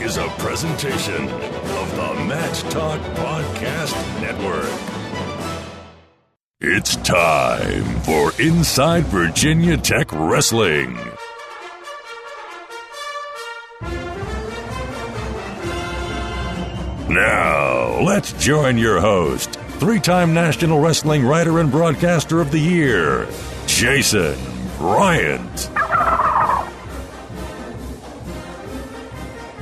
is a presentation of the Match Talk Podcast Network. It's time for Inside Virginia Tech Wrestling. Now, let's join your host, three-time National Wrestling Writer and Broadcaster of the Year, Jason Bryant.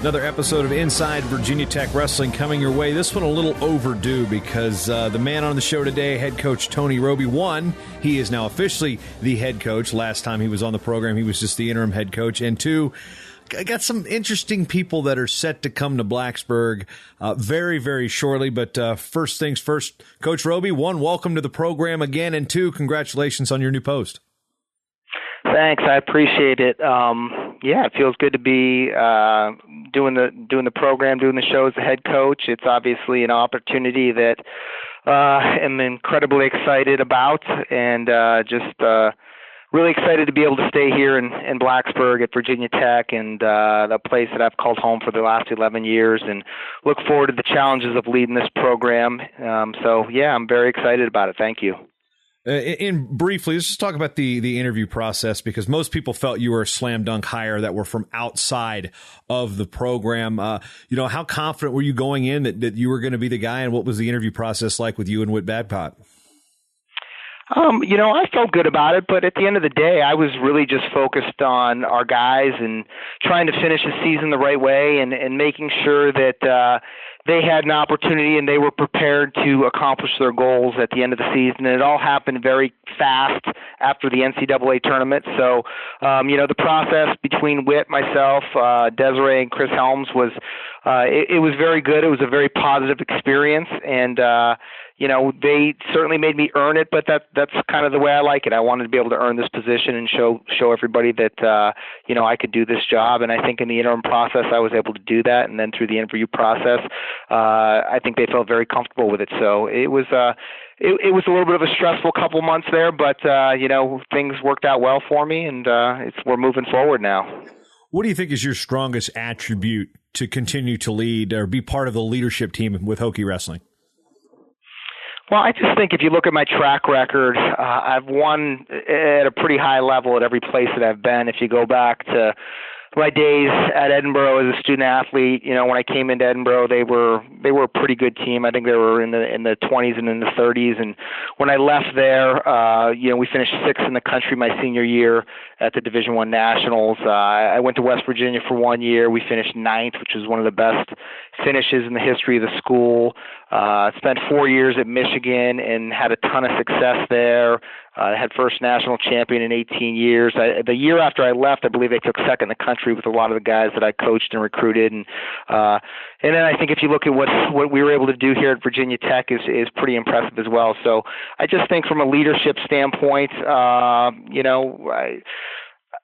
Another episode of Inside Virginia Tech Wrestling coming your way. This one a little overdue because the man on the show today, head coach Tony Robie, one, he is now officially the head coach. Last time he was on the program, he was just the interim head coach. And two, I got some interesting people that are set to come to Blacksburg very, very shortly. But first things first, Coach Robie, one, welcome to the program again. And two, congratulations on your new post. Thanks, I appreciate it. It feels good to be doing the program, doing the show as the head coach. It's obviously an opportunity that I'm incredibly excited about, and just really excited to be able to stay here in Blacksburg at Virginia Tech, and the place that I've called home for the last 11 years, and look forward to the challenges of leading this program. I'm very excited about it. Thank you. Briefly, let's just talk about the interview process, because most people felt you were a slam dunk hire that were from outside of the program. How confident were you going in that you were going to be the guy, and what was the interview process like with you and Whit Babcock? I felt good about it, but at the end of the day, I was really just focused on our guys and trying to finish the season the right way, and making sure that they had an opportunity and they were prepared to accomplish their goals at the end of the season. And it all happened very fast after the NCAA tournament. So, the process between Whit, myself, Desiree, and Chris Helms was it was very good. It was a very positive experience, and they certainly made me earn it, but that's kind of the way I like it. I wanted to be able to earn this position and show everybody that I could do this job. And I think in the interim process, I was able to do that. And then through the interview process, I think they felt very comfortable with it. So it was it was a little bit of a stressful couple months there, but things worked out well for me, and we're moving forward now. What do you think is your strongest attribute to continue to lead or be part of the leadership team with Hokie Wrestling? Well, I just think if you look at my track record, I've won at a pretty high level at every place that I've been. If you go back to my days at Edinboro as a student athlete, when I came into Edinboro, they were a pretty good team. I think they were in the 20s and in the 30s. And when I left there, we finished sixth in the country my senior year at the Division I Nationals. I went to West Virginia for 1 year. We finished ninth, which was one of the best finishes in the history of the school. Spent 4 years at Michigan and had a ton of success there. I had first national champion in 18 years. The year after I left, I believe they took second in the country with a lot of the guys that I coached and recruited. And then I think if you look at what we were able to do here at Virginia Tech is pretty impressive as well. So I just think from a leadership standpoint,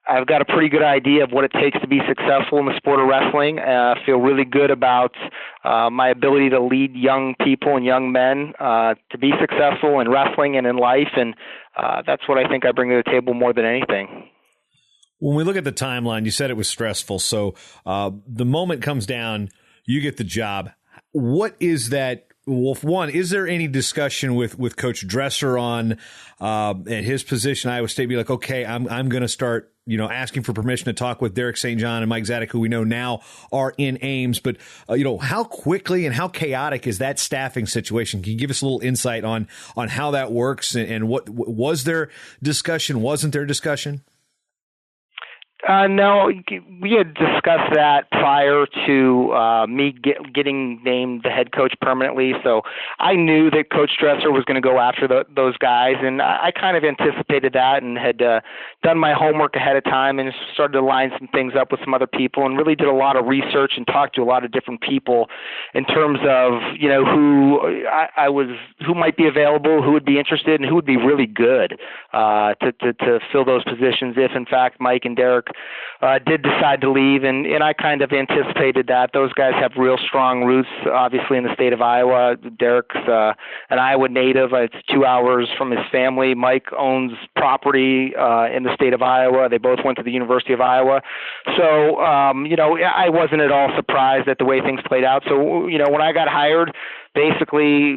I've got a pretty good idea of what it takes to be successful in the sport of wrestling. I feel really good about my ability to lead young people and young men to be successful in wrestling and in life, and that's what I think I bring to the table more than anything. When we look at the timeline, you said it was stressful. So the moment comes down, you get the job. What is that? Well, one, is there any discussion with Coach Dresser on at his position, Iowa State, be like, okay, I'm going to start, asking for permission to talk with Derek St. John and Mike Zadek, who we know now are in Ames. But, how quickly and how chaotic is that staffing situation? Can you give us a little insight on how that works and what was there discussion? Wasn't there discussion? No, we had discussed that prior to me getting named the head coach permanently. So I knew that Coach Dresser was going to go after those guys, and I kind of anticipated that and had done my homework ahead of time and started to line some things up with some other people and really did a lot of research and talked to a lot of different people in terms of, who might be available, who would be interested, and who would be really good to fill those positions if, in fact, Mike and Derek did decide to leave, and I kind of anticipated that. Those guys have real strong roots, obviously, in the state of Iowa. Derek's an Iowa native. It's 2 hours from his family. Mike owns property in the state of Iowa. They both went to the University of Iowa. So, I wasn't at all surprised at the way things played out. So, when I got hired, basically,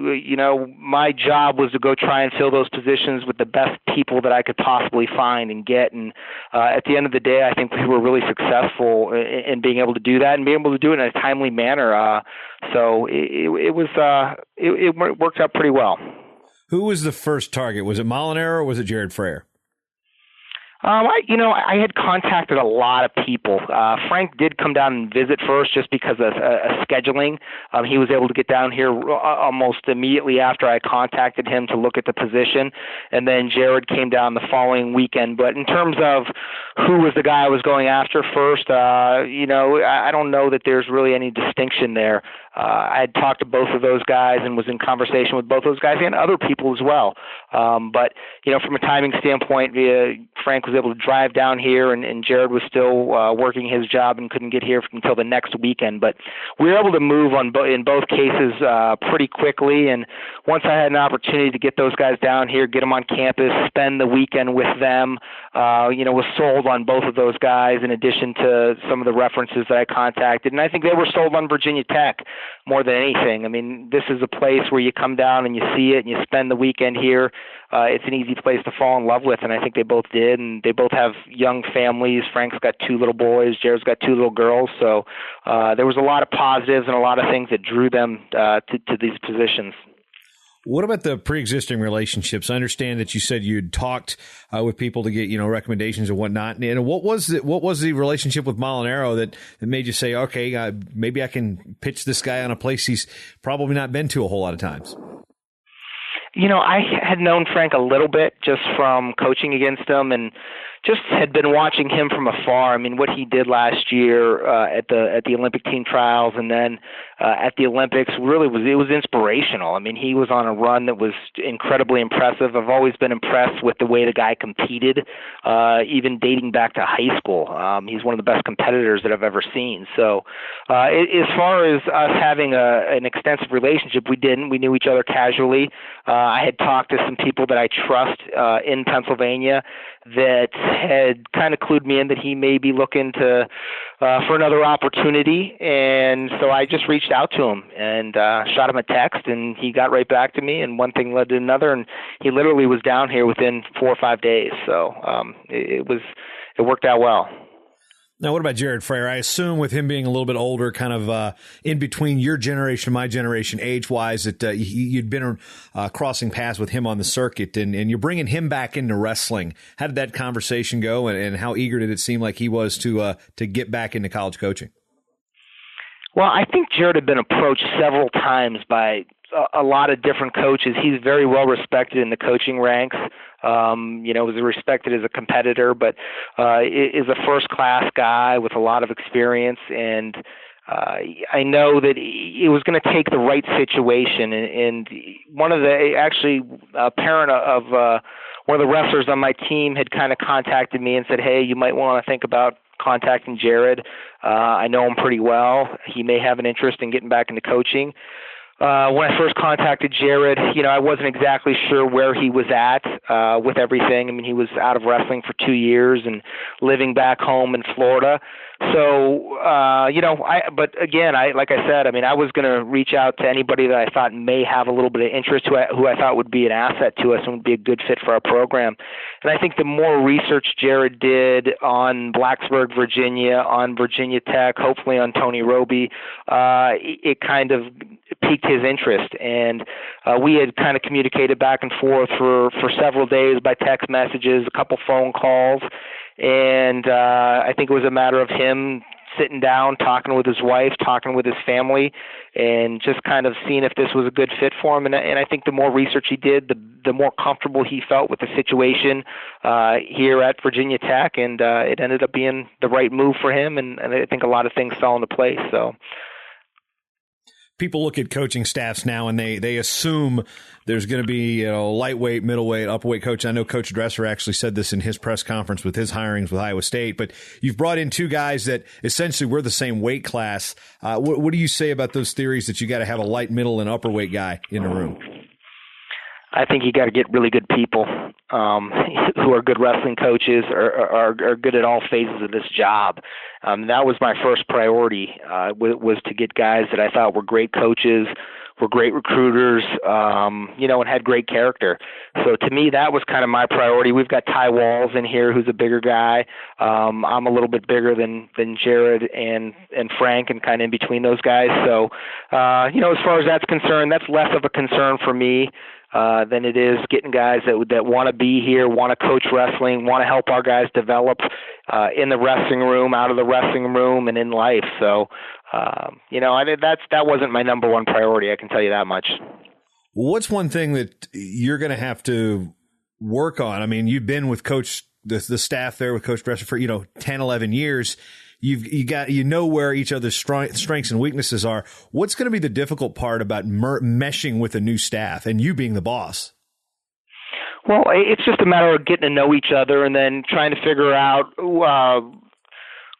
my job was to go try and fill those positions with the best people that I could possibly find and get. And at the end of the day, I think we were really successful in being able to do that and being able to do it in a timely manner. So it worked out pretty well. Who was the first target? Was it Molinaro or was it Jared Frayer? I had contacted a lot of people. Frank did come down and visit first just because of scheduling. He was able to get down here almost immediately after I contacted him to look at the position. And then Jared came down the following weekend. But in terms of who was the guy I was going after first, I don't know that there's really any distinction there. I had talked to both of those guys and was in conversation with both those guys and other people as well. But from a timing standpoint, Frank was able to drive down here, and Jared was still working his job and couldn't get here until the next weekend. But we were able to move in both cases pretty quickly. And once I had an opportunity to get those guys down here, get them on campus, spend the weekend with them, was sold on both of those guys in addition to some of the references that I contacted. And I think they were sold on Virginia Tech more than anything. I mean, this is a place where you come down and you see it and you spend the weekend here. It's an easy place to fall in love with, and I think they both did. And they both have young families. Frank's got 2 little boys. Jared's got 2 little girls. So there was a lot of positives and a lot of things that drew them to these positions. What about the pre-existing relationships? I understand that you said you'd talked with people to get, recommendations and whatnot. And what was the relationship with Molinaro that made you say, okay, maybe I can pitch this guy on a place he's probably not been to a whole lot of times? I had known Frank a little bit just from coaching against him and just had been watching him from afar. I mean, what he did last year at the Olympic team trials and then at the Olympics really was inspirational. I mean, he was on a run that was incredibly impressive. I've always been impressed with the way the guy competed, even dating back to high school. He's one of the best competitors that I've ever seen. So as far as us having an extensive relationship, we didn't. We knew each other casually. I had talked to some people that I trust in Pennsylvania that had kind of clued me in that he may be looking to for another opportunity, and so I just reached out to him and shot him a text, and he got right back to me, and one thing led to another, and he literally was down here within 4 or 5 days. So it worked out well. Now, what about Jared Frayer? I assume with him being a little bit older, kind of in between your generation and my generation, age-wise, that you'd been crossing paths with him on the circuit, and you're bringing him back into wrestling. How did that conversation go, and how eager did it seem like he was to get back into college coaching? Well, I think Jared had been approached several times by a lot of different coaches. He's very well respected in the coaching ranks. Was respected as a competitor, but is a first-class guy with a lot of experience. And I know that it was going to take the right situation. And one of the parent of one of the wrestlers on my team had kind of contacted me and said, "Hey, you might want to think about contacting Jared. I know him pretty well. He may have an interest in getting back into coaching." When I first contacted Jared, I wasn't exactly sure where he was at with everything. I mean, he was out of wrestling for 2 years and living back home in Florida. So, but again, like I said, I mean, I was going to reach out to anybody that I thought may have a little bit of interest, who I thought would be an asset to us and would be a good fit for our program. And I think the more research Jared did on Blacksburg, Virginia, on Virginia Tech, hopefully on Tony Robie, it kind of piqued his interest. And we had kind of communicated back and forth for several days by text messages, a couple phone calls. And I think it was a matter of him sitting down, talking with his wife, talking with his family, and just kind of seeing if this was a good fit for him. And I think the more research he did, the more comfortable he felt with the situation here at Virginia Tech, and it ended up being the right move for him. And I think a lot of things fell into place. So. people look at coaching staffs now and they assume there's going to be, lightweight, middleweight, upperweight coach. I know Coach Dresser actually said this in his press conference with his hirings with Iowa State, but you've brought in two guys that essentially were the same weight class. What do you say about those theories that you got to have a light, middle, and upperweight guy in the room? I think you got to get really good people who are good wrestling coaches or are good at all phases of this job. That was my first priority, was to get guys that I thought were great coaches, were great recruiters, and had great character. So to me, that was kind of my priority. We've got Ty Walls in here, who's a bigger guy. I'm a little bit bigger than Jared and Frank, and kind of in between those guys. So, as far as that's concerned, that's less of a concern for me than it is getting guys that want to be here, want to coach wrestling, want to help our guys develop in the wrestling room, out of the wrestling room, and in life. So, that wasn't my number one priority. I can tell you that much. What's one thing that you're going to have to work on? I mean, you've been with the staff there with Coach Dresser for 10, 11 years. You know where each other's strengths and weaknesses are. What's going to be the difficult part about meshing with a new staff and you being the boss? Well, it's just a matter of getting to know each other and then trying to figure out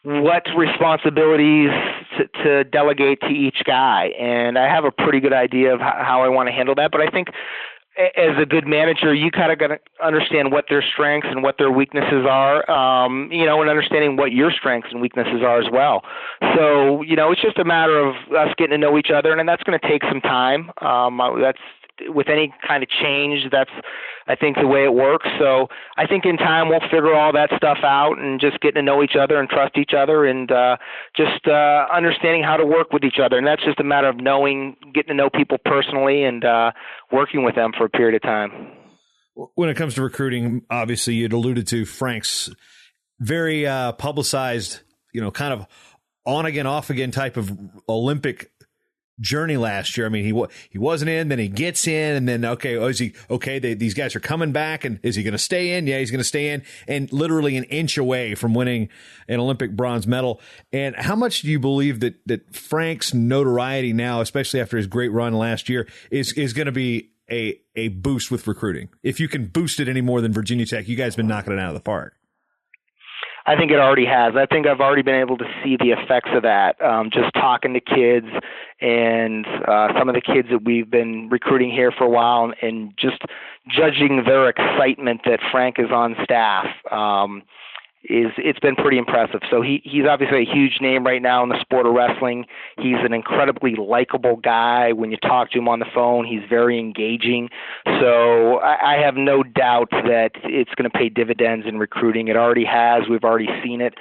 what responsibilities to delegate to each guy. And I have a pretty good idea of how I want to handle that. But I think as a good manager, you kind of got to understand what their strengths and what their weaknesses are, and understanding what your strengths and weaknesses are as well. So, it's just a matter of us getting to know each other, and that's going to take some time. That's with any kind of change, that's, I think, the way it works. So I think in time we'll figure all that stuff out and just getting to know each other and trust each other and just understanding how to work with each other. And that's just a matter of getting to know people personally and working with them for a period of time. When it comes to recruiting, obviously you'd alluded to Frank's very publicized, kind of on again, off again type of Olympic journey last year. I mean, he wasn't in, then he gets in, and then these guys are coming back, and is he going to stay in? Yeah, he's going to stay in, and literally an inch away from winning an Olympic bronze medal. And how much do you believe that Frank's notoriety now, especially after his great run last year, is going to be a boost with recruiting? If you can boost it any more than Virginia Tech, you guys have been knocking it out of the park. I think it already has. I think I've already been able to see the effects of that, just talking to kids and some of the kids that we've been recruiting here for a while, and just judging their excitement that Frank is on staff. It's been pretty impressive. So he's obviously a huge name right now in the sport of wrestling. He's an incredibly likable guy. When you talk to him on the phone, he's very engaging. So I have no doubt that it's going to pay dividends in recruiting. It already has. We've already seen it.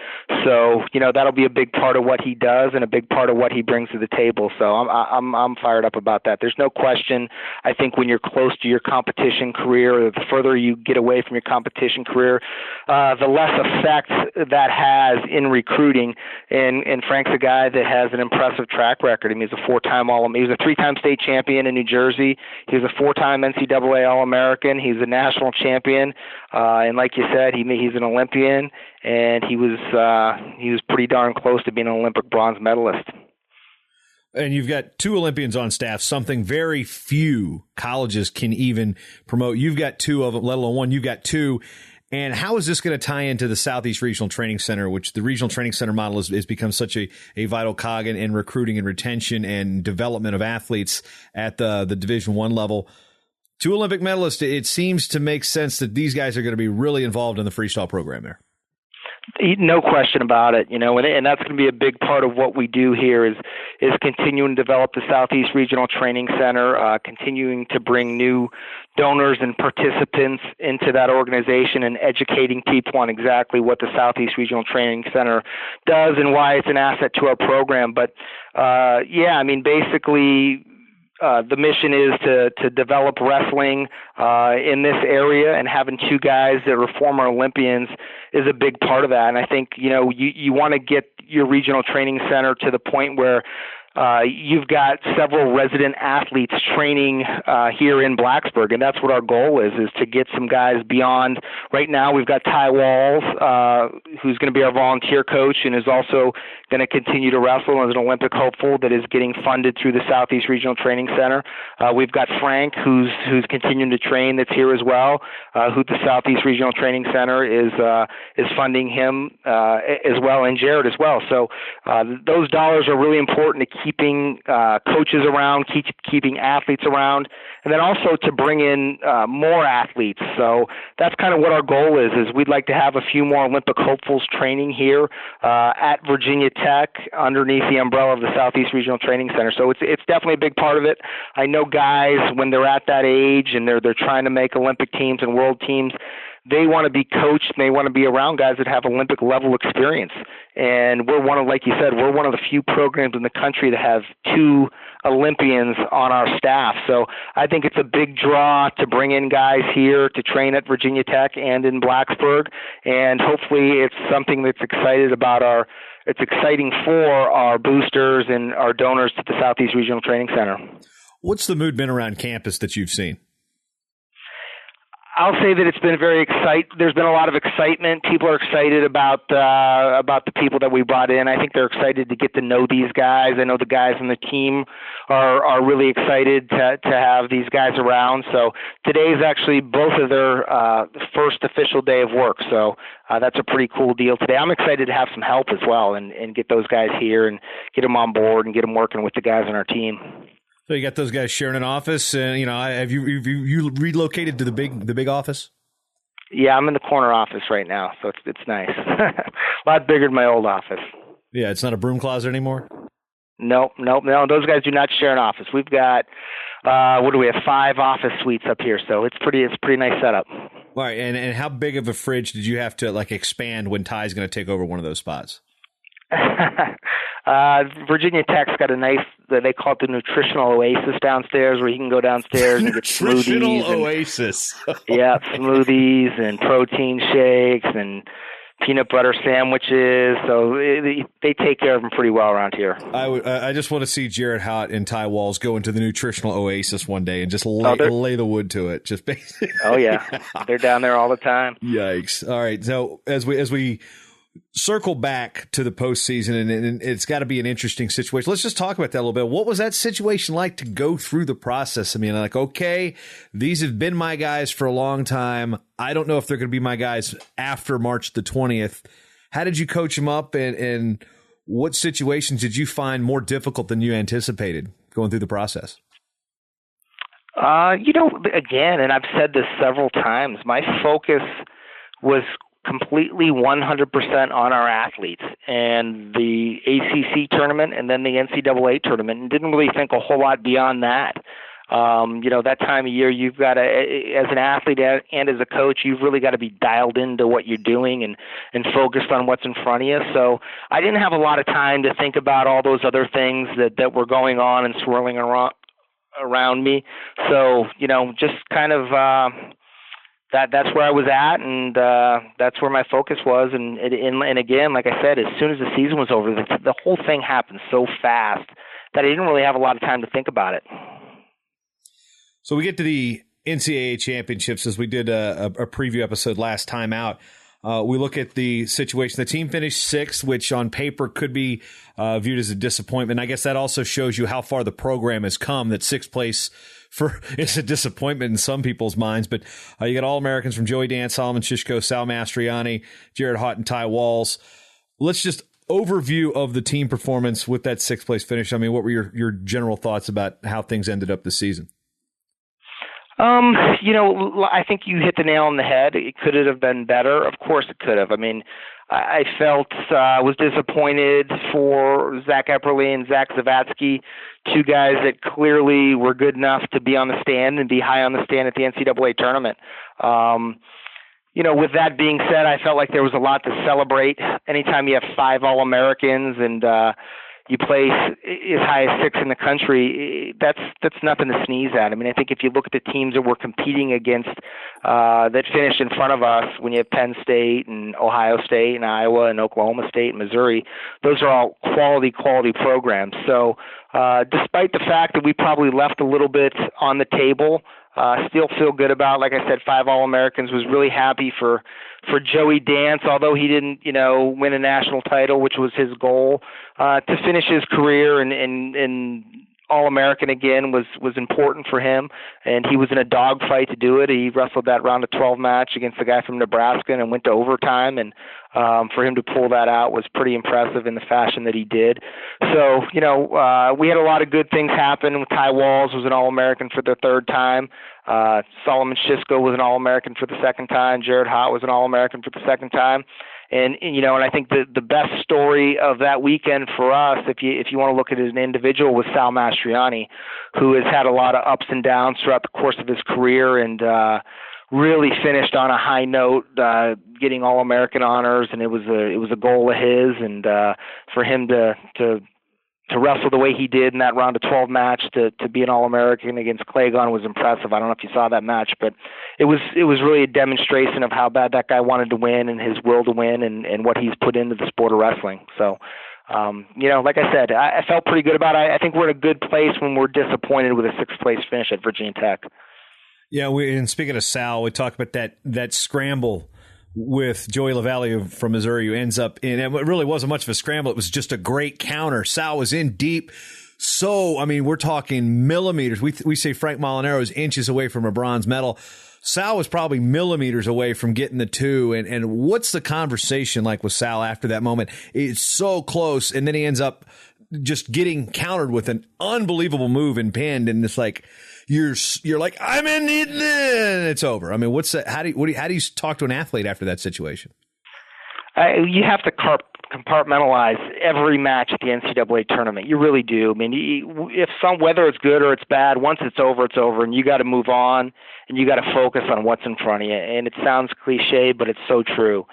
So, that'll be a big part of what he does and a big part of what he brings to the table. So I'm fired up about that. There's no question. I think when you're close to your competition career, or the further you get away from your competition career, the less effect that has in recruiting. And Frank's a guy that has an impressive track record. I mean, he's a four-time he was a three-time state champion in New Jersey. He was a four-time NCAA All-American. He's a national champion. And like you said, he's an Olympian, and he was pretty darn close to being an Olympic bronze medalist. And you've got two Olympians on staff, something very few colleges can even promote. You've got two of them, let alone one. You've got two. And how is this going to tie into the Southeast Regional Training Center, which the Regional Training Center model has become such a vital cog in recruiting and retention and development of athletes at the Division I level? Two Olympic medalists, it seems to make sense that these guys are going to be really involved in the freestyle program there. No question about it, and that's going to be a big part of what we do here is continuing to develop the Southeast Regional Training Center, continuing to bring new donors and participants into that organization and educating people on exactly what the Southeast Regional Training Center does and why it's an asset to our program. But, basically, the mission is to develop wrestling in this area, and having two guys that are former Olympians is a big part of that. And I think, you want to get your regional training center to the point where you've got several resident athletes training here in Blacksburg, and that's what our goal is to get some guys beyond. Right now we've got Ty Walls, who's going to be our volunteer coach and is also going to continue to wrestle as an Olympic hopeful that is getting funded through the Southeast Regional Training Center. We've got Frank, who's continuing to train, that's here as well, who the Southeast Regional Training Center is funding him as well, and Jared as well. So those dollars are really important to keeping coaches around, keeping athletes around, and then also to bring in more athletes. So that's kind of what our goal is we'd like to have a few more Olympic hopefuls training here at Virginia Tech underneath the umbrella of the Southeast Regional Training Center. So it's definitely a big part of it. I know guys, when they're at that age and they're trying to make Olympic teams and world teams, they want to be coached and they want to be around guys that have Olympic level experience. And like you said, we're one of the few programs in the country that have 2 Olympians on our staff. So I think it's a big draw to bring in guys here to train at Virginia Tech and in Blacksburg. And hopefully it's something that's it's exciting for our boosters and our donors to the Southeast Regional Training Center. What's the mood been around campus that you've seen? I'll say that it's been very exciting. There's been a lot of excitement. People are excited about the people that we brought in. I think they're excited to get to know these guys. I know the guys on the team are really excited to have these guys around. So today is actually both of their first official day of work. So that's a pretty cool deal today. I'm excited to have some help as well and get those guys here and get them on board and get them working with the guys on our team. So you got those guys sharing an office, and have you relocated to the big office? Yeah, I'm in the corner office right now, so it's nice. A lot bigger than my old office. Yeah, it's not a broom closet anymore. No. Those guys do not share an office. We've got 5 office suites up here, so it's pretty nice setup. All right, and how big of a fridge did you have to expand when Ty's going to take over one of those spots? Virginia Tech's got a nice, they call it the Nutritional Oasis downstairs, where you can go downstairs and get smoothies. Nutritional Oasis. Yeah, smoothies and protein shakes and peanut butter sandwiches. So they take care of them pretty well around here. I just want to see Jared Hott and Ty Walls go into the Nutritional Oasis one day and just lay the wood to it. Just basically. Oh yeah, they're down there all the time. Yikes! All right, so as we circle back to the postseason, and it's got to be an interesting situation. Let's just talk about that a little bit. What was that situation like to go through the process? I mean, okay, these have been my guys for a long time. I don't know if they're going to be my guys after March the 20th. How did you coach them up, and what situations did you find more difficult than you anticipated going through the process? Again, and I've said this several times, my focus was completely 100% on our athletes and the ACC tournament and then the NCAA tournament, and didn't really think a whole lot beyond that. That time of year, you've got to, as an athlete and as a coach, you've really got to be dialed into what you're doing and focused on what's in front of you. So I didn't have a lot of time to think about all those other things that were going on and swirling around me. So, just kind of, that's where I was at, and that's where my focus was. And again, like I said, as soon as the season was over, the whole thing happened so fast that I didn't really have a lot of time to think about it. So we get to the NCAA Championships, as we did a preview episode last time out. We look at the situation. The team finished 6th, which on paper could be viewed as a disappointment. I guess that also shows you how far the program has come, that 6th place it's a disappointment in some people's minds. But you got All-Americans from Joey Dance, Salman Shishko, Sal Mastriani, Jared Hott, and Ty Walls. Let's just overview of the team performance with that 6th place finish. I mean, what were your general thoughts about how things ended up this season? I think you hit the nail on the head. Could it have been better? Of course it could have. I mean, I felt was disappointed for Zach Epperle and Zach Zavatsky, 2 guys that clearly were good enough to be on the stand and be high on the stand at the NCAA tournament. With that being said, I felt like there was a lot to celebrate. Anytime you have 5 All-Americans and you place as high as 6 in the country, that's nothing to sneeze at. I mean, I think if you look at the teams that we're competing against that finished in front of us, when you have Penn State and Ohio State and Iowa and Oklahoma State and Missouri, those are all quality programs. So despite the fact that we probably left a little bit on the table. Still feel good about, like I said, 5 All-Americans. Was really happy for Joey Dance, although he didn't, win a national title, which was his goal. To finish his career and All-American again was important for him, and he was in a dogfight to do it. He wrestled that round of 12 match against the guy from Nebraska and went to overtime, and for him to pull that out was pretty impressive in the fashion that he did. So, we had a lot of good things happen. Ty Walls was an All-American for the 3rd time. Salman Shishko was an All-American for the 2nd time. Jared Hott was an All-American for the 2nd time. And I think the best story of that weekend for us, if you want to look at it as an individual, was Sal Mastriani, who has had a lot of ups and downs throughout the course of his career, and really finished on a high note, getting All-American honors, and it was a goal of his, and for him to wrestle the way he did in that round of 12 match to be an All-American against Clagon was impressive. I don't know if you saw that match, but it was really a demonstration of how bad that guy wanted to win and his will to win and what he's put into the sport of wrestling. So, like I said, I felt pretty good about it. I think we're in a good place when we're disappointed with a 6th place finish at Virginia Tech. Yeah, and speaking of Sal, we talked about that scramble with Joey LaValle from Missouri, who ends up in, and it really wasn't much of a scramble. It was just a great counter. Sal was in deep. So, we're talking millimeters. We say Frank Molinaro is inches away from a bronze medal. Sal was probably millimeters away from getting the 2. And what's the conversation like with Sal after that moment? It's so close. And then he ends up just getting countered with an unbelievable move and pinned. And it's like, you're like, I'm in it, and it's over. What's that? How do you talk to an athlete after that situation? You have to compartmentalize every match at the NCAA tournament. You really do. Whether it's good or it's bad, once it's over, and you got to move on, and you got to focus on what's in front of you. And it sounds cliche, but it's so true.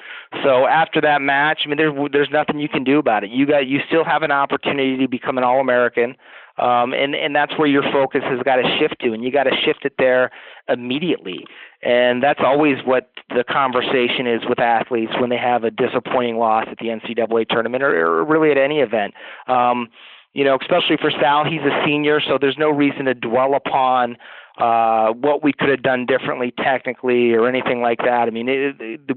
So after that match, there's nothing you can do about it. You still have an opportunity to become an All-American. And that's where your focus has got to shift to, and you got to shift it there immediately. And that's always what the conversation is with athletes when they have a disappointing loss at the NCAA tournament or really at any event. Especially for Sal, he's a senior, so there's no reason to dwell upon what we could have done differently technically or anything like that.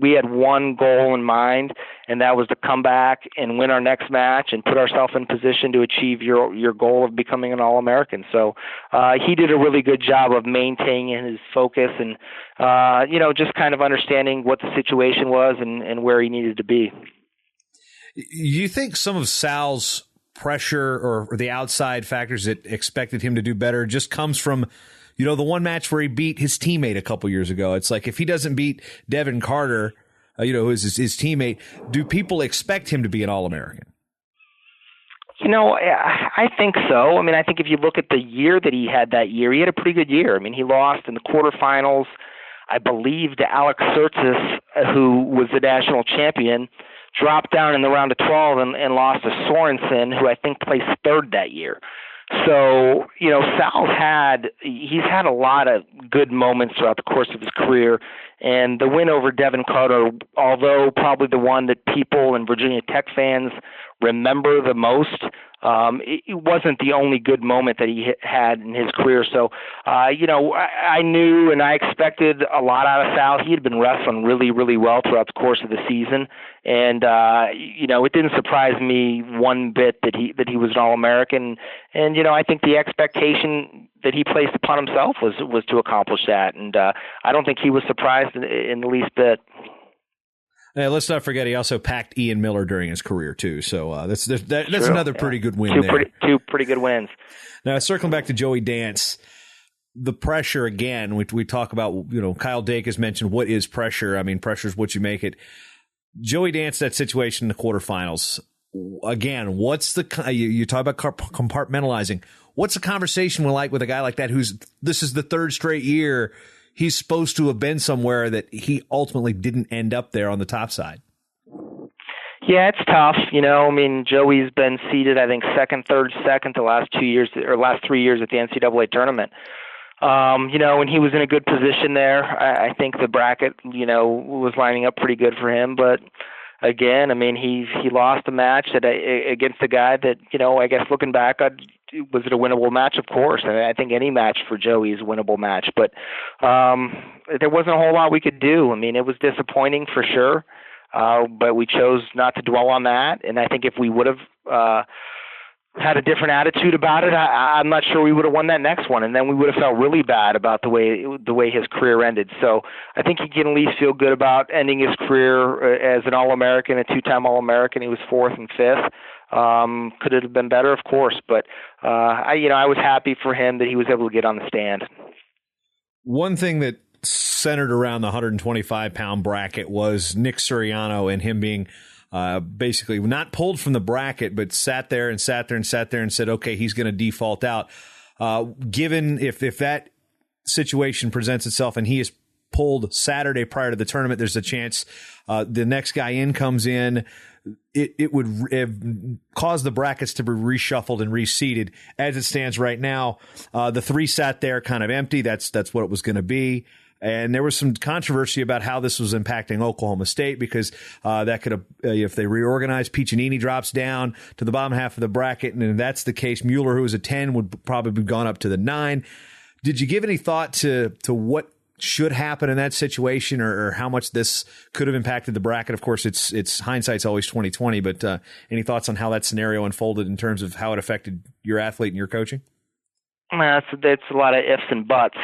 We had one goal in mind, and that was to come back and win our next match and put ourselves in position to achieve your goal of becoming an All-American. So he did a really good job of maintaining his focus and, just kind of understanding what the situation was and where he needed to be. You think some of Sal's pressure or the outside factors that expected him to do better just comes from the one match where he beat his teammate a couple years ago? It's like, if he doesn't beat Devin Carter, who is his teammate, do people expect him to be an All-American? I think so. I think if you look at the year that he had that year, he had a pretty good year. He lost in the quarterfinals, I believe, to Alex Surtis, who was the national champion, dropped down in the round of 12 and lost to Sorensen, who I think placed 3rd that year. So, Sal's he's had a lot of good moments throughout the course of his career. And the win over Devin Carter, although probably the one that people and Virginia Tech fans remember the most, it wasn't the only good moment that he had in his career. So, I knew and I expected a lot out of Sal. He had been wrestling really, really well throughout the course of the season. And, it didn't surprise me one bit that he was an All-American. And, I think the expectation that he placed upon himself was to accomplish that. And I don't think he was surprised in the least bit. Let's not forget he also packed Ian Miller during his career too. So that's another pretty good win there. Two pretty good wins. Now, circling back to Joey Dance, the pressure again. We talk about, Kyle Dake has mentioned what is pressure. Pressure is what you make it. Joey Dance, that situation in the quarterfinals. Again, what's you talk about compartmentalizing? What's the conversation like with a guy like that this is the 3rd straight year he's supposed to have been somewhere that he ultimately didn't end up there on the top side? Yeah, it's tough. Joey's been seeded, I think, second the last 2 years or last 3 years at the NCAA tournament. And he was in a good position there. I think the bracket, was lining up pretty good for him. But again, he lost a match against a guy that, I guess looking back, was it a winnable match? Of course. And I think any match for Joey is a winnable match. But there wasn't a whole lot we could do. I mean, it was disappointing for sure, but we chose not to dwell on that. And I think if we would have had a different attitude about it, I'm not sure we would have won that next one, and then we would have felt really bad about the way his career ended. So I think he can at least feel good about ending his career as an All-American, a two-time All-American. He was 4th and 5th. Could it have been better? Of course, but I was happy for him that he was able to get on the stand. One thing that centered around the 125-pound bracket was Nick Suriano and him being basically not pulled from the bracket, but sat there and said, okay, he's going to default out. Given if that situation presents itself and he is pulled Saturday prior to the tournament, there's a chance the next guy in comes in. It would cause the brackets to be reshuffled and reseeded. As it stands right now, the 3 sat there kind of empty. That's what it was going to be. And there was some controversy about how this was impacting Oklahoma State because that could have, if they reorganize, Piccinini drops down to the bottom half of the bracket. And if that's the case, Mueller, who was a 10, would probably have gone up to the 9. Did you give any thought to what should happen in that situation or how much this could have impacted the bracket? Of course, it's hindsight's always 20/20, but any thoughts on how that scenario unfolded in terms of how it affected your athlete and your coaching? It's a lot of ifs and buts.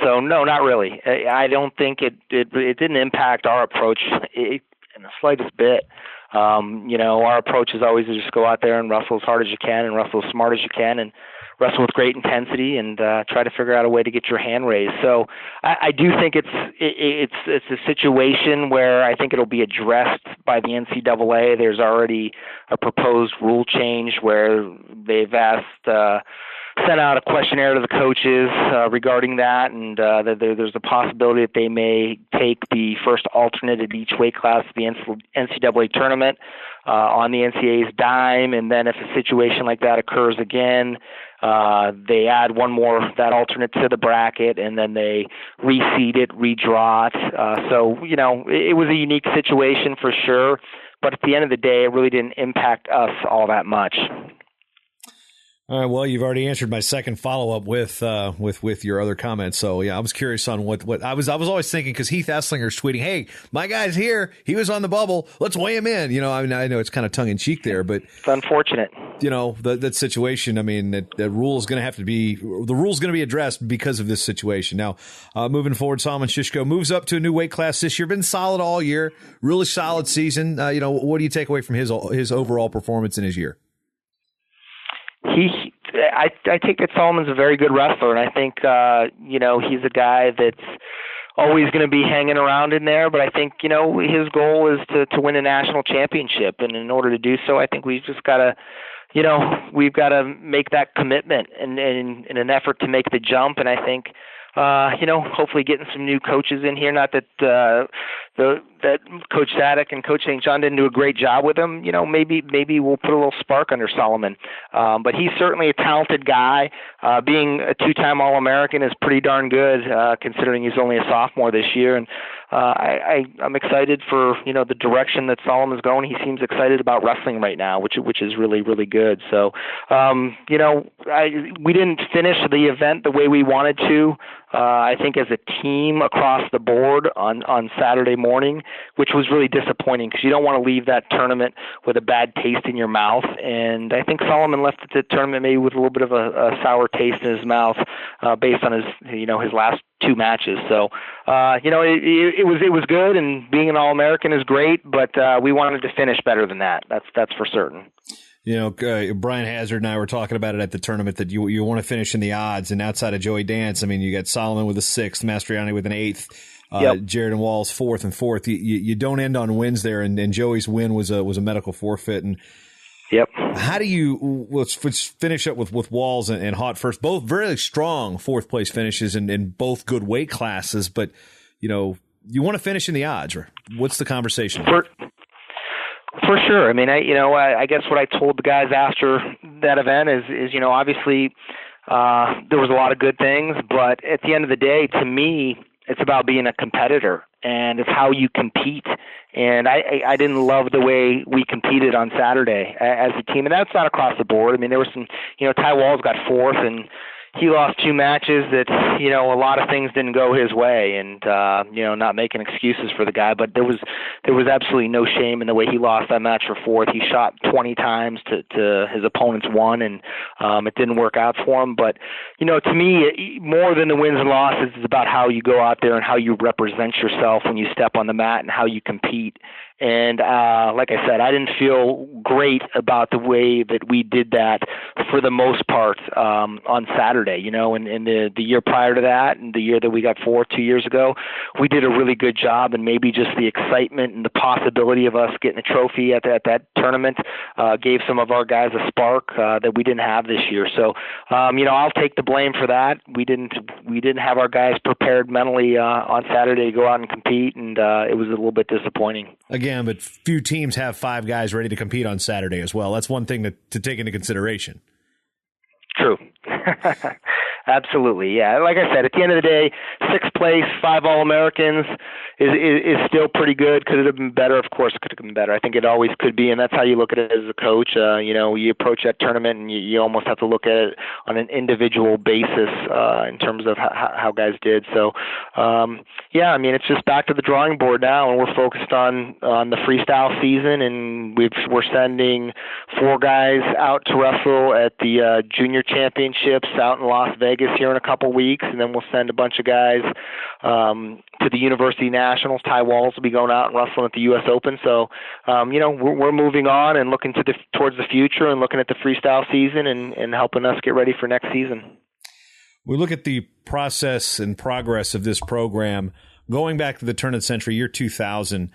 So no, not really. I don't think it didn't impact our approach in the slightest bit. Our approach is always to just go out there and wrestle as hard as you can and wrestle as smart as you can and wrestle with great intensity and try to figure out a way to get your hand raised. So I do think it's a situation where I think it'll be addressed by the NCAA. There's already a proposed rule change where they've sent out a questionnaire to the coaches regarding that, and there's a possibility that they may take the first alternate at each weight class of the NCAA tournament on the NCAA's dime, and then if a situation like that occurs again, they add one more that alternate to the bracket, and then they reseed it, redraw it. So, it was a unique situation for sure, but at the end of the day, it really didn't impact us all that much. All right. Well, you've already answered my second follow-up with your other comments. So yeah, I was curious on what I was always thinking, because Heath Esslinger's tweeting, "Hey, my guy's here. He was on the bubble. Let's weigh him in." I know it's kind of tongue in cheek there, but it's unfortunate. That situation. I mean, the rule is going to be addressed because of this situation. Now, moving forward, Salman Shishko moves up to a new weight class this year. Been solid all year. Really solid season. What do you take away from his overall performance in his year? I take that Salman's a very good wrestler, and I think he's a guy that's always going to be hanging around in there. But I think his goal is to win a national championship, and in order to do so, I think we've just got to we've got to make that commitment and in an effort to make the jump. And I think hopefully getting some new coaches in here. Not that that Coach Sadek and Coach St. John didn't do a great job with him. Maybe we'll put a little spark under Solomon. But he's certainly a talented guy. Being a 2-time All-American is pretty darn good, considering he's only a sophomore this year. And I'm excited for the direction that Solomon's going. He seems excited about wrestling right now, which is really, really good. So we didn't finish the event the way we wanted to. I think as a team across the board on Saturday morning, which was really disappointing, because you don't want to leave that tournament with a bad taste in your mouth. And I think Solomon left the tournament maybe with a little bit of a sour taste in his mouth based on his last 2 matches. So it was good, and being an All-American is great, but we wanted to finish better than that. That's for certain. Brian Hazard and I were talking about it at the tournament, that you want to finish in the odds, and outside of Joey Dance, I mean, you got Solomon with a 6th, Mastriani with an 8th, Jared and Walls 4th and 4th. You don't end on wins there, and Joey's win was a medical forfeit. And yep. How do you let's finish up with Walls and Haught first? Both very strong 4th place finishes in both good weight classes, but you want to finish in the odds, or what's the conversation? For sure. I mean, I guess what I told the guys after that event is obviously there was a lot of good things, but at the end of the day, to me, it's about being a competitor. and it's how you compete. And I didn't love the way we competed on Saturday as a team, and that's not across the board. I mean, there was some, Ty Walls got fourth, and he lost two matches that, a lot of things didn't go his way, and, not making excuses for the guy, but there was absolutely no shame in the way he lost that match for fourth. He shot 20 times to his opponent's one, and it didn't work out for him. But, to me, more than the wins and losses, it's about how you go out there and how you represent yourself when you step on the mat and how you compete. And like I said, I didn't feel great about the way that we did that for the most part on Saturday. And the year prior to that, and the year that we got fourth 2 years ago, we did a really good job. And maybe just the excitement and the possibility of us getting a trophy at that tournament gave some of our guys a spark that we didn't have this year. So, I'll take the blame for that. We didn't have our guys prepared mentally on Saturday to go out and compete, and it was a little bit disappointing. Again, but few teams have five guys ready to compete on Saturday as well. That's one thing to take into consideration. True. Absolutely, yeah. Like I said, at the end of the day, sixth place, 5 All-Americans is still pretty good. Could it have been better? Of course it could have been better. I think it always could be, and that's how you look at it as a coach. You approach that tournament, and you almost have to look at it on an individual basis in terms of how guys did. So, it's just back to the drawing board now, and we're focused on the freestyle season, and we're sending 4 guys out to wrestle at the Junior Championships out in Las Vegas here in a couple weeks, and then we'll send a bunch of guys to the University Nationals. Ty Walls will be going out and wrestling at the U.S. Open. So, we're moving on and looking towards the future and looking at the freestyle season and helping us get ready for next season. We look at the process and progress of this program going back to the turn of the century, year 2000.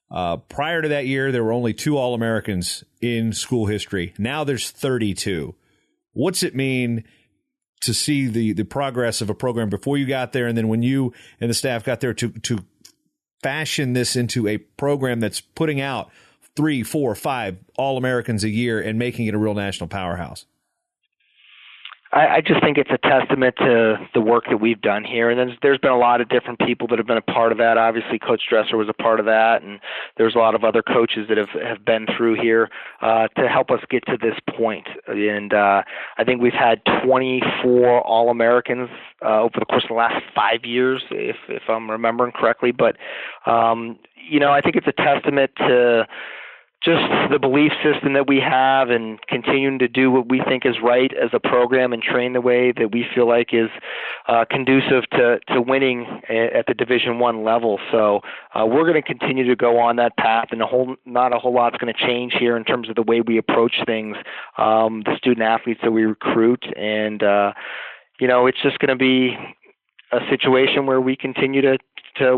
Prior to that year, there were only 2 All-Americans in school history. Now there's 32. What's it mean to see the progress of a program before you got there, and then when you and the staff got there to fashion this into a program that's putting out 3, 4, 5 All-Americans a year and making it a real national powerhouse? I just think it's a testament to the work that we've done here. And there's been a lot of different people that have been a part of that. Obviously, Coach Dresser was a part of that, and there's a lot of other coaches that have been through here to help us get to this point. And I think we've had 24 All-Americans over the course of the last 5 years, if I'm remembering correctly. But, I think it's a testament to just the belief system that we have and continuing to do what we think is right as a program and train the way that we feel like is conducive to winning at the Division I level. So we're going to continue to go on that path, and not a whole lot's going to change here in terms of the way we approach things, the student athletes that we recruit. And, it's just going to be a situation where we continue to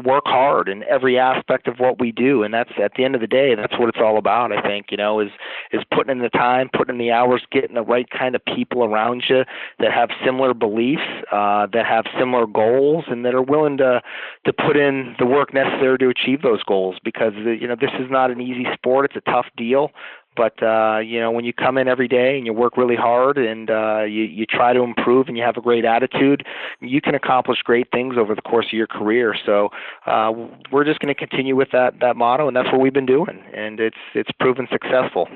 work hard in every aspect of what we do. And that's, at the end of the day, that's what it's all about, I think, is putting in the time, putting in the hours, getting the right kind of people around you that have similar beliefs, that have similar goals, and that are willing to put in the work necessary to achieve those goals. Because, this is not an easy sport. It's a tough deal. But, when you come in every day and you work really hard and you try to improve and you have a great attitude, you can accomplish great things over the course of your career. So we're just going to continue with that motto, and that's what we've been doing. And it's proven successful.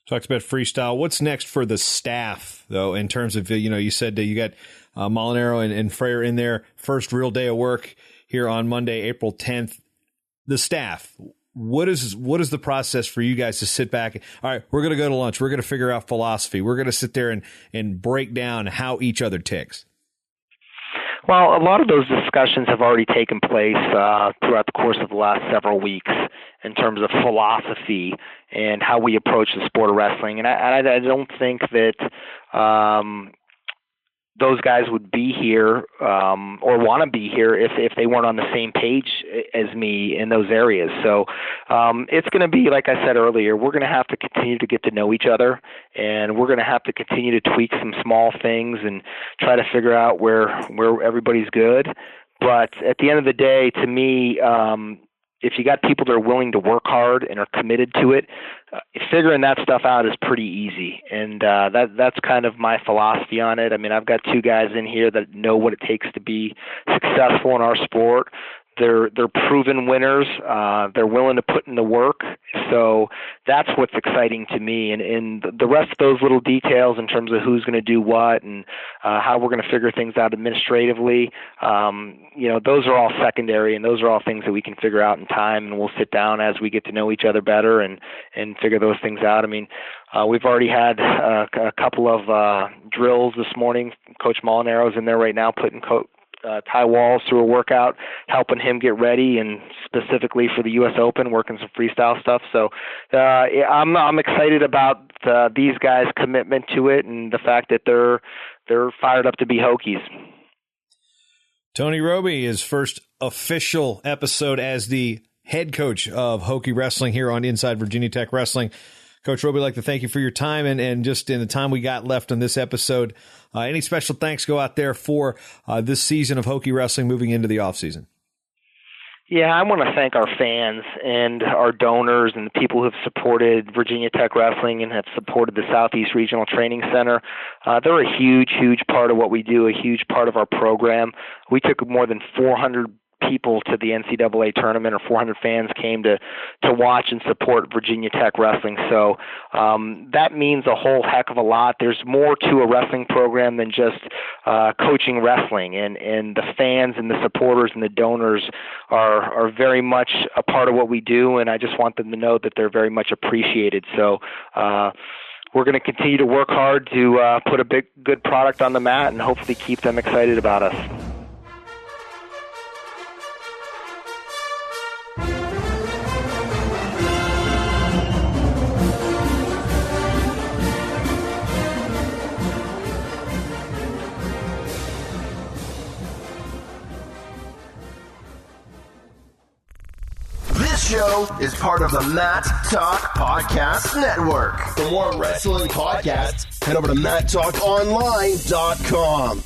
Talks about freestyle. What's next for the staff, though, in terms of, you said that you got Molinaro and Freyer in there. First real day of work here on Monday, April 10th. The staff. What is the process for you guys to sit back? All right, we're going to go to lunch. We're going to figure out philosophy. We're going to sit there and break down how each other ticks. Well, a lot of those discussions have already taken place throughout the course of the last several weeks in terms of philosophy and how we approach the sport of wrestling. And I don't think that those guys would be here or want to be here if they weren't on the same page as me in those areas. So it's going to be, like I said earlier, we're going to have to continue to get to know each other, and we're going to have to continue to tweak some small things and try to figure out where everybody's good. But at the end of the day, to me, if you got people that are willing to work hard and are committed to it, figuring that stuff out is pretty easy. And that's kind of my philosophy on it. I mean, I've got 2 guys in here that know what it takes to be successful in our sport. They're proven winners. They're willing to put in the work. So that's what's exciting to me. And the rest of those little details in terms of who's going to do what and how we're going to figure things out administratively, those are all secondary, and those are all things that we can figure out in time. And we'll sit down as we get to know each other better and figure those things out. I mean, we've already had a couple of drills this morning. Coach Molinaro's in there right now putting Ty Walls through a workout, helping him get ready, and specifically for the U.S. Open, working some freestyle stuff. So I'm excited about these guys' commitment to it and the fact that they're fired up to be Hokies. Tony Robie, his first official episode as the head coach of Hokie Wrestling here on Inside Virginia Tech Wrestling. Coach Robie, I'd like to thank you for your time and just in the time we got left on this episode. Any special thanks go out there for this season of Hokie Wrestling moving into the offseason? Yeah, I want to thank our fans and our donors and the people who have supported Virginia Tech Wrestling and have supported the Southeast Regional Training Center. They're a huge, huge part of what we do, a huge part of our program. We took more than 400 people to the NCAA tournament, or 400 fans came to watch and support Virginia Tech Wrestling. So that means a whole heck of a lot. There's more to a wrestling program than just coaching wrestling, and the fans and the supporters and the donors are very much a part of what we do, and I just want them to know that they're very much appreciated. So we're going to continue to work hard to put a good product on the mat and hopefully keep them excited about us. This show is part of the Mat Talk Podcast Network. For more wrestling podcasts, head over to MatTalkOnline.com.